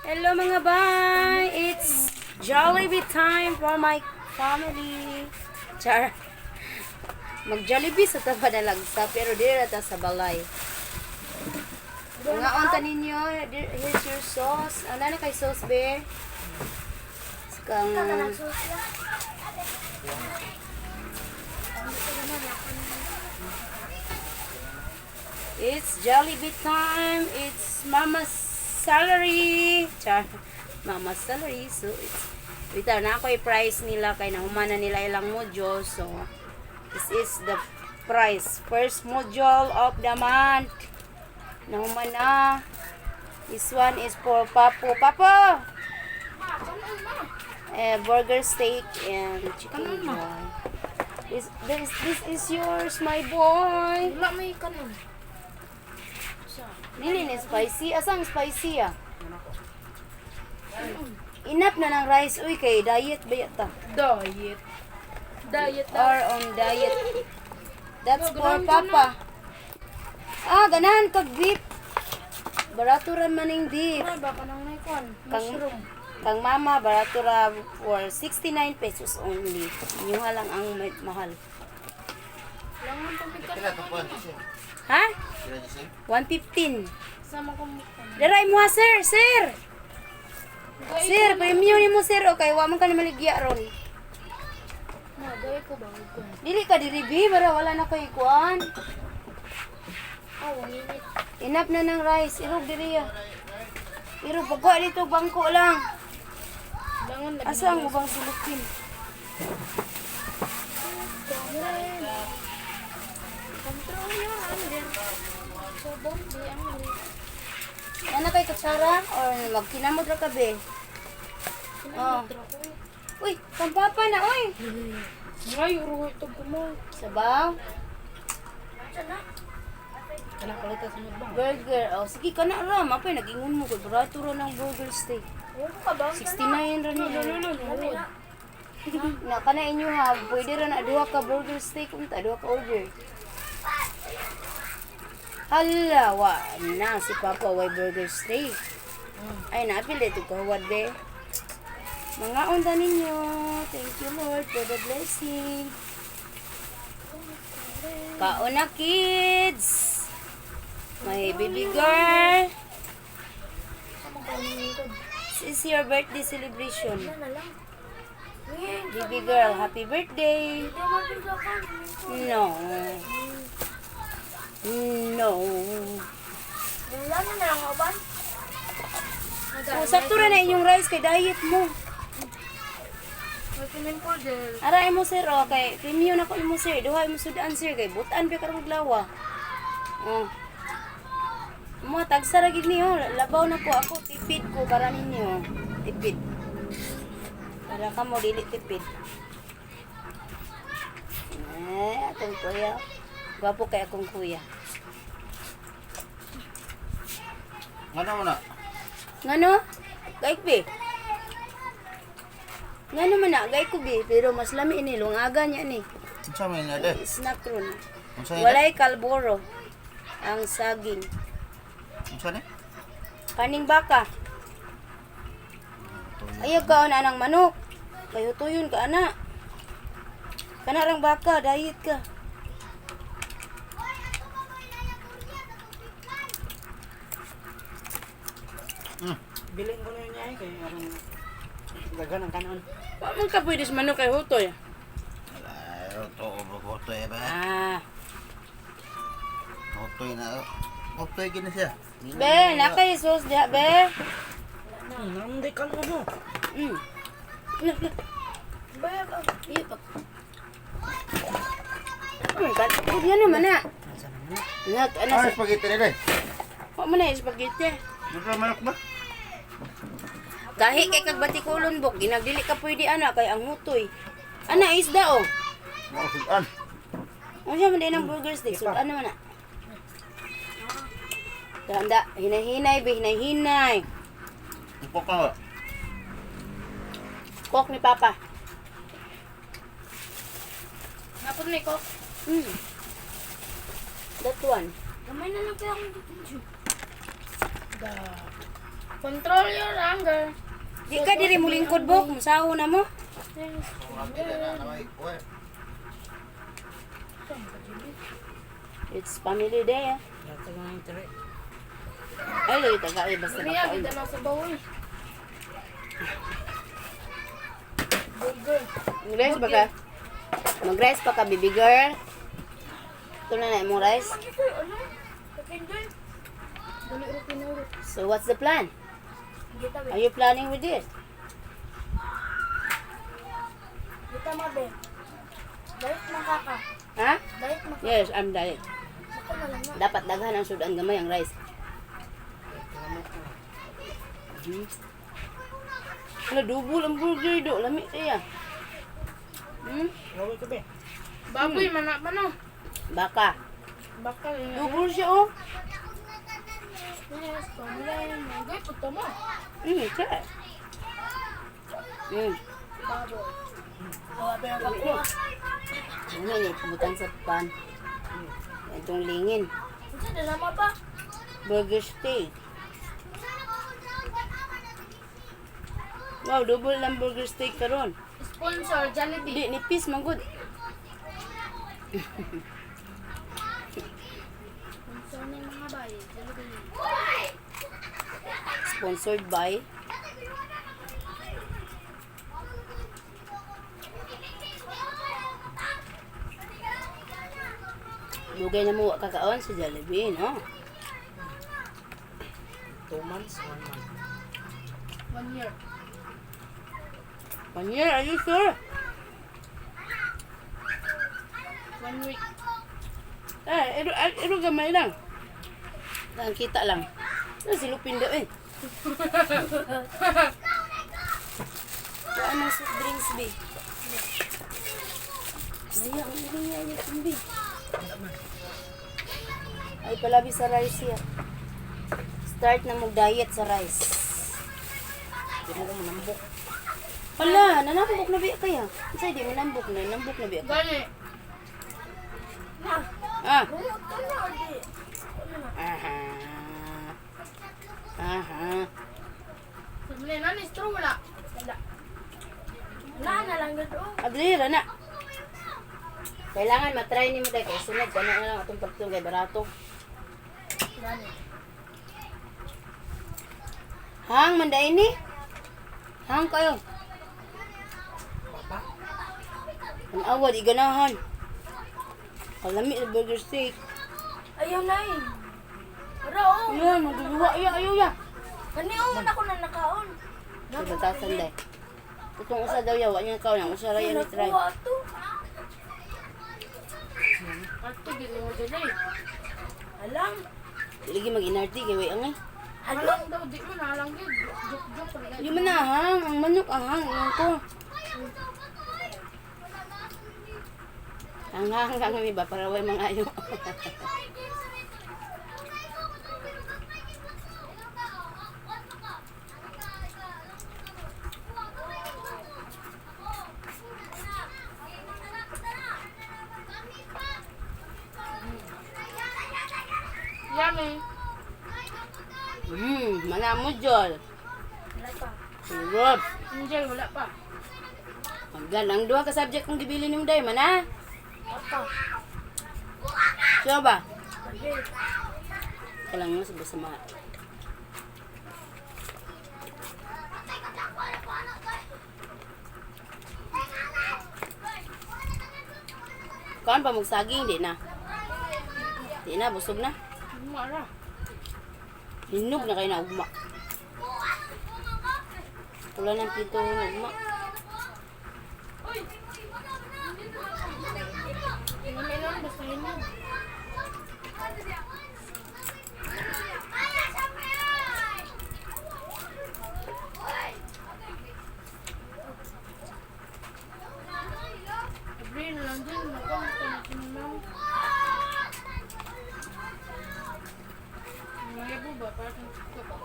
Hello mga bay! It's Jollibee time for my family. Char. Mag-Jollibee sa taba na lagsa pero dira ta sa balay. Mga unta ninyo, here's your sauce. Ano na kay sauce bear? Kang It's Jollibee time. It's Mama's salary. Char. Mama's salary. So it's bitaw na ako i-price nila kay nahumana nila ilang module. So this is the price. First module of the month. Nahumana. This one is for Papo. Papo! Burger steak and chicken joy. This is yours, my boy. Wala may kanon. Nili ni spicy. Asang spicy ah? Enough na ng rice. Uy, kay diet ba yata? Diet. Diet Or on diet. That's for Papa. Ah, ganahan kag beef. Barato ra man ning beef. Ay, baka nang may kon. Kang, Mushroom. kang mama, barato ra for 69 pesos only. Yung lang ang mahal. Langan pang pikat. Ha? 115. Sama ko mukha. Daray mo ha, sir, sir. Sir, premium ni mo, sir. Okay, wa man ka na maligya ron. Gawin ko ba? Kon. Dili ka diribi, bara wala na ko'y kuan. Oh, 1 minute. Enough na ng rice. Irog diri ah. Irog, pagwa dito, bangko lang. Langan lagi. Asa ang ubang silupin? Control your anger. So don't be angry. Ano kay kutsara? Or magkinamod ra ka be? Oh. Uy, pampapa na, uy. Ay, uruhoy ito mo. Sabaw. Kana palit sa bang. Burger. Oh, sige ka na ra. Mapay, nag-ingon mo. Kay barato ra ng burger steak. Ano ka ba? 69 ra nila. Na kana inyo ha. Pwede ra na duha ka burger steak. Unta, duha ka order. Hala, wa na. Si Papa way burger steak. Ay, napil dito kahuwad be. Mga unta ninyo. Thank you Lord for the blessing. Kauna kids. My baby girl. This is your birthday celebration. Na lang. Baby girl, happy birthday. No. No. Wala na lang ako ba? So, sakto rin na inyong rice kay diet mo. Recommend ko del. Aray mo sir, oh, kay premium ako mo sir. Duhay mo sudan sir, kay butan pa karong lawa. Oh. Mo tagsara gid niyo, labaw na ko ako, tipid ko para ninyo. Tipid. Para ka mo dili tipid. Atong kuya. Gwapo kay akong kuya. Ano mo na? Ngano? Gaik be. Ngano man na, gaik ko be, pero mas lami ini lungaga niya ni. Unsa man na de? Snack ron. Unsa ni? Walay kalboro ang saging. Unsa ni? Kaning baka. Ayaw ka na ng manok. Kayo tuyon ka ana. Kana rang baka, diet ka. Bilin ko na yun niya kay arang dagan ang kanon. Wa man ka pwede sa manok kay hutoy. Ay, to ko to ba? Ah. Otoy na. Otoy gina siya. Be, nakay sauce diha be. Nanday ka lang mo. Mm. Bayag ako. Iyo pa. Kat, yan naman na. Asa naman na. Nak, ano Ano sa... spaghetti ni de? Wa man na yung spaghetti. Ano manok ba? Gahi kay kag batikulon bok, ginagdili ka pwede ana kay ang hutoy. Ana isda oh. Ano sudan? Ano siya man din ang burger steak? So ano man na? Tanda, hinay-hinay be, hinay-hinay. Ipok ka. Coke ni Papa. Napon ni ko. Mm. That one. Gamay na lang kaya akong dito. Control your anger. Di ka diri mo lingkod bok, musaho na mo. Yes. It's family day ah. Lahat ng mga tiri. Ay, lagi tagay basta Riya, makaon. kita na sa bawal. Burger. Mag-rice ba ka? Mag-rice pa ka, baby girl? Ito na imong rice. Makikoy, ano? Kakinjoy. Dali ro pinurot. So, what's the plan? Kita Are you planning with it? Kita mabe. Diet makaka. Ha? Diet makaka. Yes, I'm diet. Ako na lang nga. Dapat daghan ang sudan gamay ang rice. Hala, double ang burger do. Lami kaya. Rawal ka ba? Baboy, mana pa no? Baka. Bakal yun. Double siya oh. Yes, pamilya. Magay, puto mo. Siya. Baboy. Baboy ang kakuha. Ano ni pubutan sa pan. Itong lingin. Kasi dalama pa. Burger steak. Wow, double lang burger steak karon. Sponsor, Jollibee. Di nipis man gud. Sponsor ng mga bayi, Jollibee. Sponsored by Lugay na mo wa kakaon sa Jollibee, no? 2 months, 1 month. 1 year. 1 year, are you sure? 1 week. Ero gamay lang. Lang kita lang. Ano si Lupin daw eh. Wala nang soft drinks, be. Daya, ang iriya niya, be. Ay, palabi sa rice siya. Start na mag-diet sa rice. Hindi mo ko manambok. Hala, nanambok na biya kaya. Kasi di mo nambok na biya ka. Gani. Ah. Bumot ka na, ordi. Aha. Aha. Sabi na, straw wala. Wala. Wala na lang gato. Adlira na. Kailangan matry ni mo dahil kay sunod ka na lang atong pagtong kay barato. Gani. Hang, manday ni. Hang kayo. Ang awad, iganahan. Kalami na burger steak. Ayaw na eh. Pero oh. Ayan, magduduwa. Ayaw, ya. Kaniungan ako na nakaon. Sa batasan day. Itong usa daw yawa niya kaon. Ang usa raya ni try. Nakuha to. Ate, gini mo dyan eh. Alam. Lagi mag-inarti kay way angay. Alam daw, di mo na alam yun. Joke. Di man na hang. Ang manok ang hang. Iyan ko. Ang hang kami ba para way mga ayo. Yummy. Manamo jol. Wala pa. Sarap. Angel, wala pa. Maggan ang duha ka subject kung gibili ni mo day man ha. Apa. Siya ba? Pwede. Kalang mo sa basama. Kaon pa magsaging, di na. Di na, busog na. Mara. Hinog na kayo na ugma. Wala ng pito na ugma. Meron, basta hinog. Sabi na lang din, nakamata na kinunang. Mayabo ba? Parang ko ba?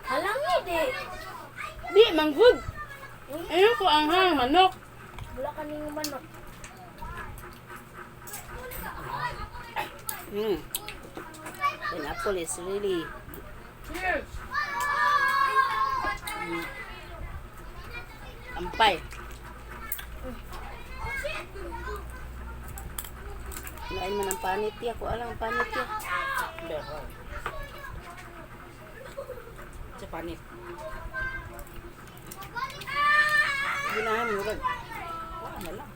Halang hindi. Di, manggod. Ayun ko ang hang, manok. Wala ka ning manok. Pineapple is really Cheers! ampay. Lain man ang panit ya. Kuha lang ang panit ya. Hindi, wow. Sa panit. Ginahan mo rin. Wala na lang.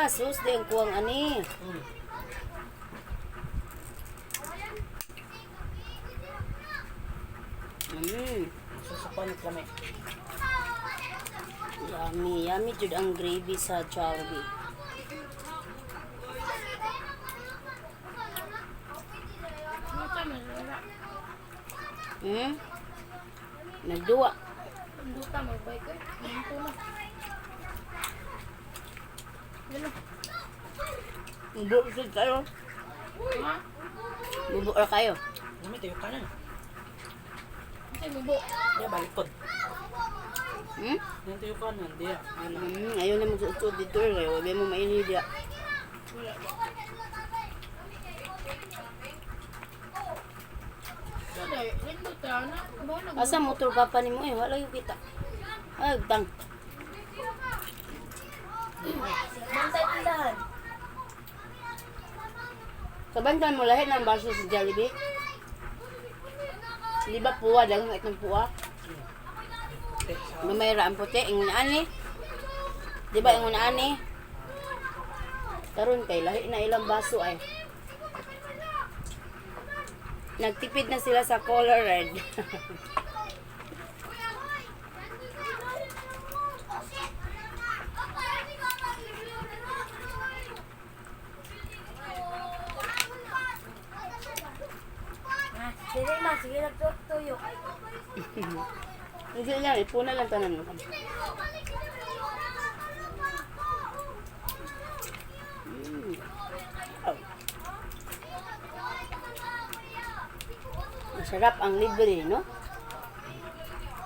Sus, di ang kuwang ani. So, sa panit kami. Yummy. Yummy jud ang gravy sa Jollibee. Ano ka, masara? Nagduwa. Ang duta, magbay ko eh. Ang tulo. Ano? Bubo kayo. Ha? Bubo ra kayo. Kami, tayo ka na. Ay, mubo. Hindi, balikod. Hmm? Yan tayo ka na. Hindi, ano. Ayaw na magsuot dito. Ayaw mo mainid ya. Sada, lindo ta na. Bahala. Asa motor papa ni mo eh. Wala yung kita. Ay, tang. Bantay tindahan. Kabantan mo lahat ng baso sa Jollibee. Di ba puwa? Dagang itong puwa. Mamayra ang puti. Ingon ani. Di ba ingon ani? Karon kay lahi na ilang baso ay. Nagtipid na sila sa color red. Sige ma, sige nagtuyo. Hindi lang, ipuna lang tanan mo. Oh. Masarap ang libre, no?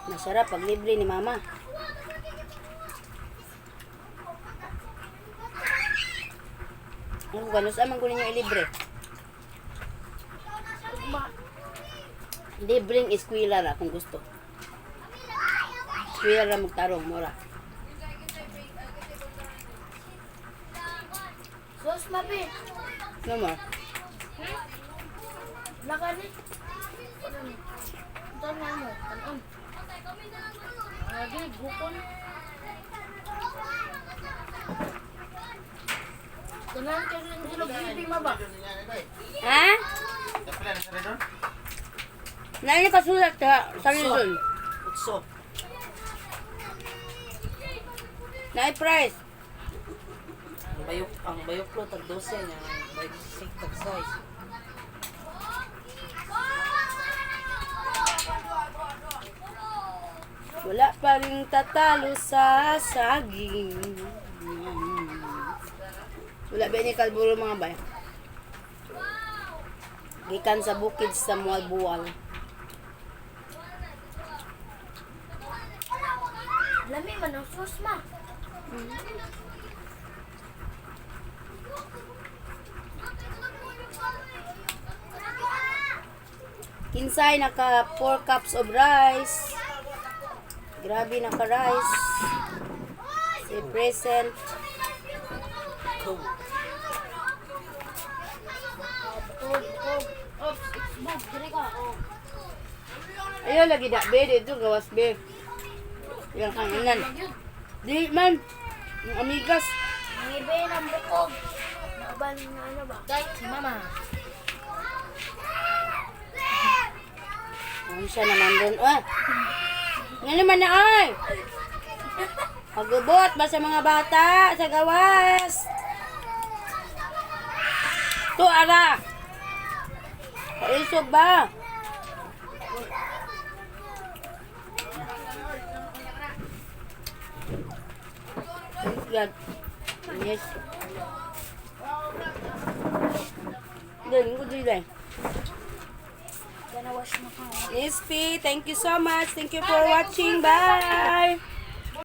Masarap ang libre ni mama. Ano ba? Saan man kunin yung ilibre? Libreng eskwela ra kung gusto. Eskwela ra magtarong, mura. Sos mapi. No more. Lakani. Tanong mo, tanong. Lagi, bukon. Tanan ka rin silog hindi maba. Ha? Kapila na sa redon? Nani kasulat sa reason? Utso. Na price. Ang bayok lo, tag 12 niya. Bayok 6, tag 6. Wala pa rin tatalo sa saging. Wala ba ni kalburo mga bay? Gikan sa bukid sa Mualbual. Lami man ang sos ma. Kinsay naka 4 cups of rice. Grabe naka rice. Si present. Go. Ops, bug, diri ka. Oh. Ayaw lagi da be dito gawas be. Yang kanginan. Di man. Yung amigas. Ngibe ng bukog. Naban nga ano ba? Kay si mama. Ano siya naman doon? Nga naman na ay. Pagubot ba sa mga bata sa gawas? To ara. Paisog ba? God. Yes. Dan ko dili. na wash na ka. Miss P, thank you so much. Thank you for watching. Bye!